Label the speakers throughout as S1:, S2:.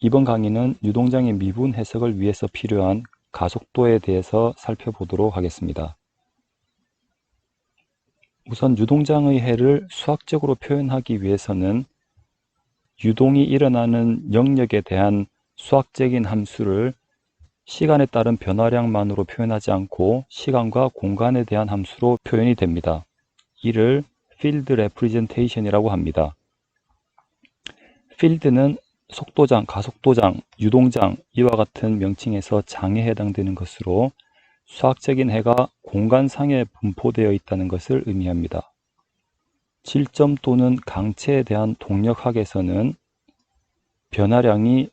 S1: 이번 강의는 유동장의 미분 해석을 위해서 필요한 가속도에 대해서 살펴보도록 하겠습니다. 우선 유동장의 해를 수학적으로 표현하기 위해서는 유동이 일어나는 영역에 대한 수학적인 함수를 시간에 따른 변화량만으로 표현하지 않고 시간과 공간에 대한 함수로 표현이 됩니다. 이를 필드 레프리젠테이션이라고 합니다. 필드는 속도장, 가속도장, 유동장 이와 같은 명칭에서 장에 해당되는 것으로 수학적인 해가 공간상에 분포되어 있다는 것을 의미합니다. 질점 또는 강체에 대한 동력학에서는 변화량이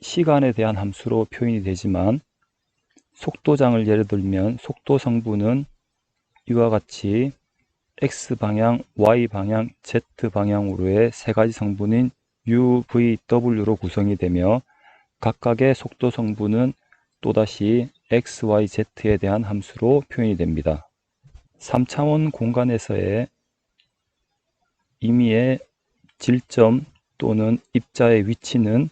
S1: 시간에 대한 함수로 표현이 되지만 속도장을 예를 들면 속도 성분은 이와 같이 X방향, Y방향, Z방향으로의 세 가지 성분인 U, V, W로 구성이 되며 각각의 속도 성분은 또다시 X, Y, Z에 대한 함수로 표현이 됩니다. 3차원 공간에서의 임의의 질점 또는 입자의 위치는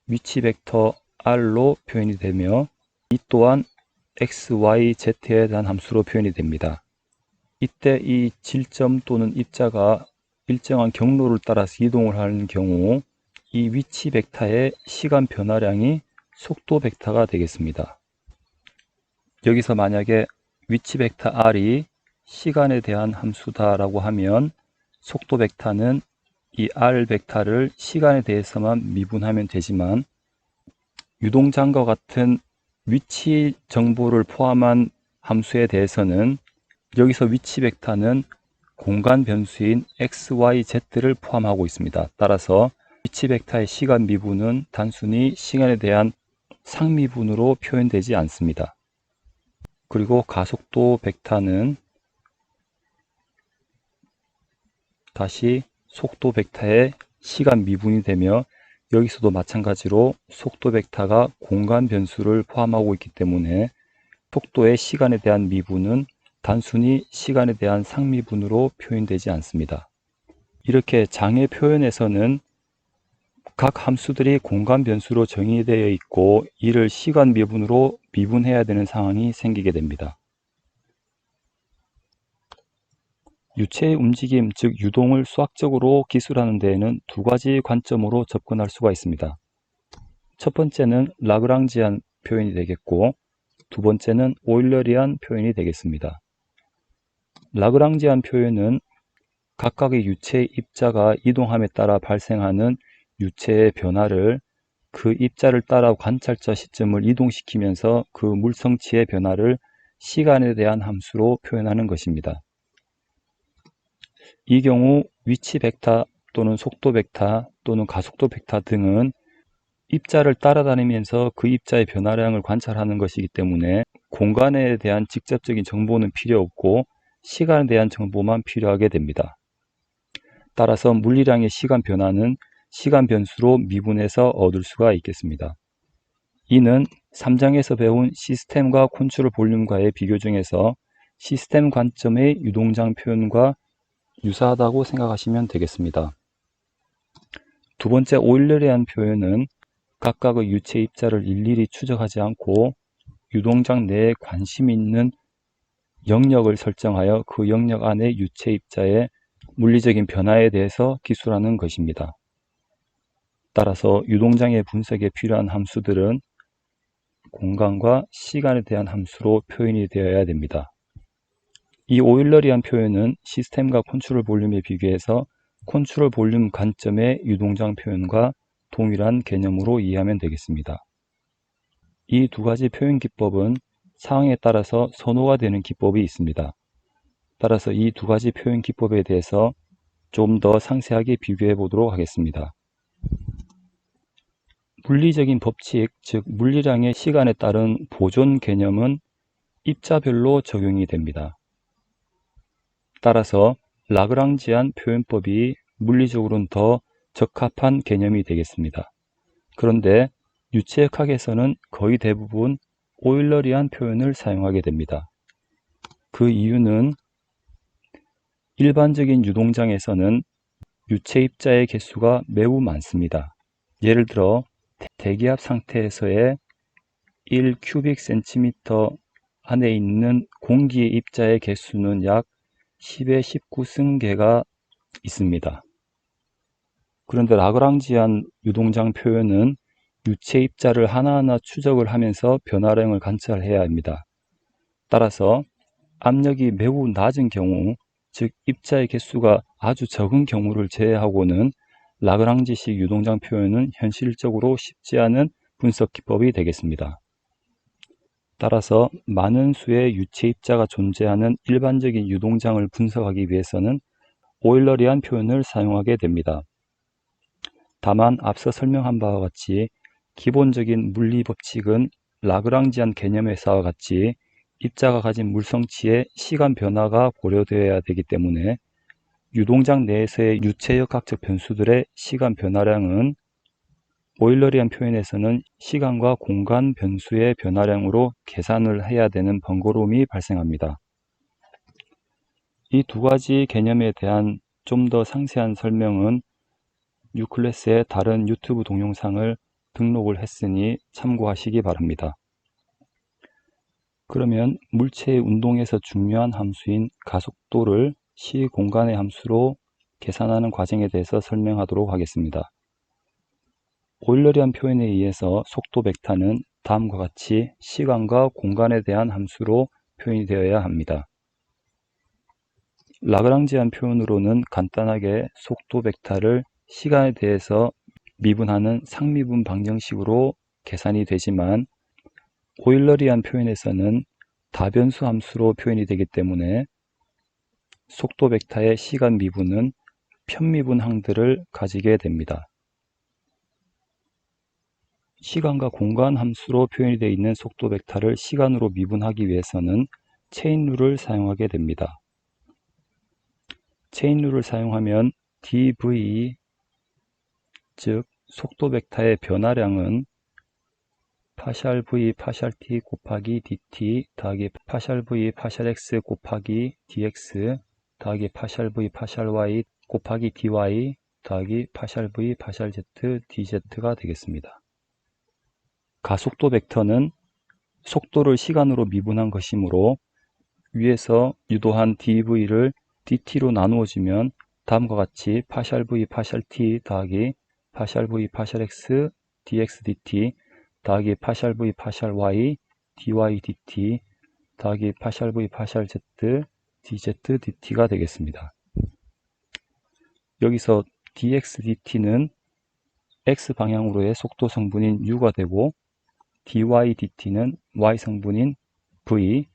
S1: 위치 벡터 R로 표현이 되며 이 또한 X, Y, Z에 대한 함수로 표현이 됩니다. 이때 이 질점 또는 입자가 일정한 경로를 따라서 이동을 하는 경우 이 위치 벡터의 시간 변화량이 속도 벡터가 되겠습니다. 여기서 만약에 위치 벡터 R이 시간에 대한 함수다라고 하면 속도 벡터는 이 R 벡터를 시간에 대해서만 미분하면 되지만 유동장과 같은 위치 정보를 포함한 함수에 대해서는 여기서 위치 벡터는 공간 변수인 x, y, z를 포함하고 있습니다. 따라서 위치 벡터의 시간 미분은 단순히 시간에 대한 상미분으로 표현되지 않습니다. 그리고 가속도 벡터는 다시 속도 벡터의 시간 미분이 되며 여기서도 마찬가지로 속도 벡터가 공간 변수를 포함하고 있기 때문에 속도의 시간에 대한 미분은 단순히 시간에 대한 상미분으로 표현되지 않습니다. 이렇게 장의 표현에서는 각 함수들이 공간 변수로 정의되어 있고 이를 시간 미분으로 미분해야 되는 상황이 생기게 됩니다. 유체의 움직임, 즉 유동을 수학적으로 기술하는 데에는 두 가지 관점으로 접근할 수가 있습니다. 첫 번째는 라그랑지안 표현이 되겠고 두 번째는 오일러리안 표현이 되겠습니다. 라그랑지안 표현은 각각의 유체의 입자가 이동함에 따라 발생하는 유체의 변화를 그 입자를 따라 관찰자 시점을 이동시키면서 그 물성치의 변화를 시간에 대한 함수로 표현하는 것입니다. 이 경우 위치 벡터 또는 속도 벡터 또는 가속도 벡터 등은 입자를 따라다니면서 그 입자의 변화량을 관찰하는 것이기 때문에 공간에 대한 직접적인 정보는 필요 없고 시간에 대한 정보만 필요하게 됩니다. 따라서 물리량의 시간 변화는 시간 변수로 미분해서 얻을 수가 있겠습니다. 이는 3장에서 배운 시스템과 컨트롤 볼륨과의 비교 중에서 시스템 관점의 유동장 표현과 유사하다고 생각하시면 되겠습니다. 두 번째 오일러리안 표현은 각각의 유체 입자를 일일이 추적하지 않고 유동장 내에 관심 있는 영역을 설정하여 그 영역 안에 유체 입자의 물리적인 변화에 대해서 기술하는 것입니다. 따라서 유동장의 분석에 필요한 함수들은 공간과 시간에 대한 함수로 표현이 되어야 됩니다. 이 오일러리안 표현은 시스템과 컨트롤 볼륨에 비교해서 컨트롤 볼륨 관점의 유동장 표현과 동일한 개념으로 이해하면 되겠습니다. 이 두 가지 표현 기법은 상황에 따라서 선호가 되는 기법이 있습니다. 따라서 이 두 가지 표현 기법에 대해서 좀 더 상세하게 비교해 보도록 하겠습니다. 물리적인 법칙, 즉 물리량의 시간에 따른 보존 개념은 입자별로 적용이 됩니다. 따라서 라그랑지안 표현법이 물리적으로는 더 적합한 개념이 되겠습니다. 그런데 유체역학에서는 거의 대부분 오일러리안 표현을 사용하게 됩니다. 그 이유는 일반적인 유동장에서는 유체 입자의 개수가 매우 많습니다. 예를 들어 대기압 상태에서의 1 큐빅센티미터 안에 있는 공기의 입자의 개수는 약 10의 19승계가 있습니다. 그런데 라그랑지안 유동장 표현은 유체 입자를 하나하나 추적을 하면서 변화량을 관찰해야 합니다. 따라서 압력이 매우 낮은 경우, 즉 입자의 개수가 아주 적은 경우를 제외하고는 라그랑지식 유동장 표현은 현실적으로 쉽지 않은 분석 기법이 되겠습니다. 따라서 많은 수의 유체 입자가 존재하는 일반적인 유동장을 분석하기 위해서는 오일러리안 표현을 사용하게 됩니다. 다만 앞서 설명한 바와 같이 기본적인 물리 법칙은 라그랑지안 개념에서와 같이 입자가 가진 물성치의 시간 변화가 고려되어야 되기 때문에 유동장 내에서의 유체역학적 변수들의 시간 변화량은 오일러리안 표현에서는 시간과 공간 변수의 변화량으로 계산을 해야 되는 번거로움이 발생합니다. 이 두 가지 개념에 대한 좀 더 상세한 설명은 유클래스의 다른 유튜브 동영상을 등록을 했으니 참고하시기 바랍니다. 그러면 물체의 운동에서 중요한 함수인 가속도를 시공간의 함수로 계산하는 과정에 대해서 설명하도록 하겠습니다. 오일러리안 표현에 의해서 속도 벡터는 다음과 같이 시간과 공간에 대한 함수로 표현이 되어야 합니다. 라그랑지안 표현으로는 간단하게 속도 벡터를 시간에 대해서 미분하는 상미분 방정식으로 계산이 되지만 오일러리안 표현에서는 다변수 함수로 표현이 되기 때문에 속도 벡터의 시간 미분은 편미분 항들을 가지게 됩니다. 시간과 공간 함수로 표현이 되어 있는 속도 벡터를 시간으로 미분하기 위해서는 체인룰을 사용하게 됩니다. 체인룰을 사용하면 dv, 즉 속도 벡터의 변화량은 파샬 v 파샬 t 곱하기 dt 더하기 파샬 v 파샬 x 곱하기 dx 더하기 파샬 v 파샬 y 곱하기 dy 더하기 파샬 v 파샬 z dz가 되겠습니다. 가속도 벡터는 속도를 시간으로 미분한 것이므로 위에서 유도한 dv를 dt로 나누어지면 다음과 같이 파샬 v 파샬 t 더하기 파샬 v 파샬 x dx dt 더하기 파샬 v 파샬 y dy dt 더하기 파샬 v 파샬 z dz dt가 되겠습니다. 여기서 dx dt는 x 방향으로의 속도 성분인 u가 되고 dy dt는 y 성분인 v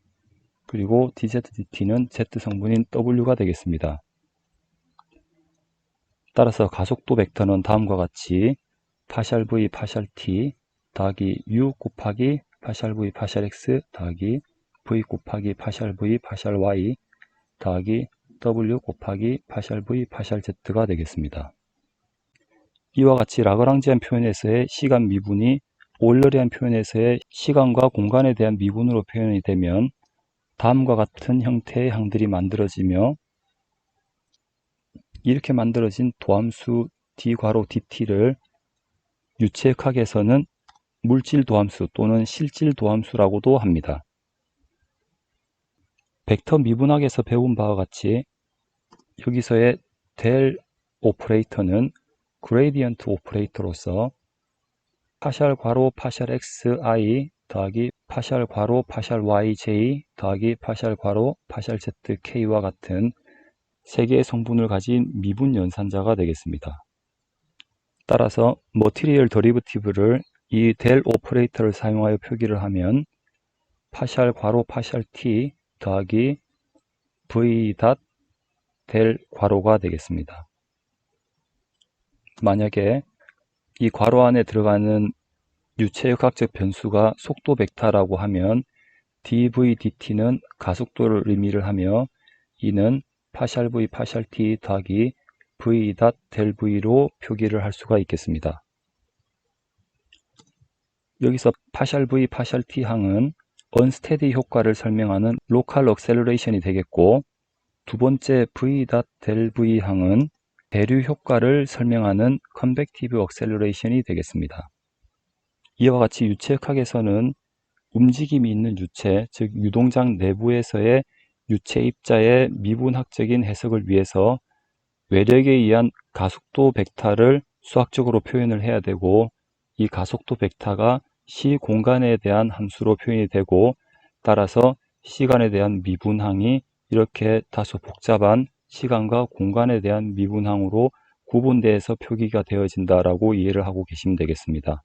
S1: 그리고 dz dt는 z 성분인 w가 되겠습니다. 따라서 가속도 벡터는 다음과 같이 파샬 v 파샬 t 더하기 u 곱하기 파샬 v 파샬 x 더하기 v 곱하기 파샬 v 파샬 y 더하기 w 곱하기 파샬 v 파샬 z가 되겠습니다. 이와 같이 라그랑지안 표현에서의 시간 미분이 오일러리안 표현에서의 시간과 공간에 대한 미분으로 표현이 되면 다음과 같은 형태의 항들이 만들어지며 이렇게 만들어진 도함수 d-괄호 dt를 유체역학에서는 물질 도함수 또는 실질 도함수라고도 합니다. 벡터 미분학에서 배운 바와 같이 여기서의 델 오퍼레이터는 그레디언트 오퍼레이터로서 파샬 괄호 파샬 xi 더하기 파샬 괄호 파샬 yj 더하기 파샬 괄호 파샬 zk와 같은 세 개의 성분을 가진 미분 연산자가 되겠습니다. 따라서 머티리얼 더리버티브를 이 델 오퍼레이터를 사용하여 표기를 하면 파샬 괄호 파샬 t 더하기 v 델 괄호가 되겠습니다. 만약에 이 괄호 안에 들어가는 유체역학적 변수가 속도 벡터라고 하면 dv dt는 가속도를 의미를 하며 이는 파샬 v 파샬 t 더하기 v 델 v로 표기를 할 수가 있겠습니다. 여기서 파샬 v 파샬 t 항은 언스테디 효과를 설명하는 로컬 억셀러레이션이 되겠고 두 번째 v 델 v 항은 대류 효과를 설명하는 컨벡티브 억셀러레이션이 되겠습니다. 이와 같이 유체역학에서는 움직임이 있는 유체, 즉 유동장 내부에서의 유체 입자의 미분학적인 해석을 위해서 외력에 의한 가속도 벡터를 수학적으로 표현을 해야 되고, 이 가속도 벡터가 시 공간에 대한 함수로 표현이 되고, 따라서 시간에 대한 미분항이 이렇게 다소 복잡한 시간과 공간에 대한 미분항으로 구분돼서 표기가 되어진다라고 이해를 하고 계시면 되겠습니다.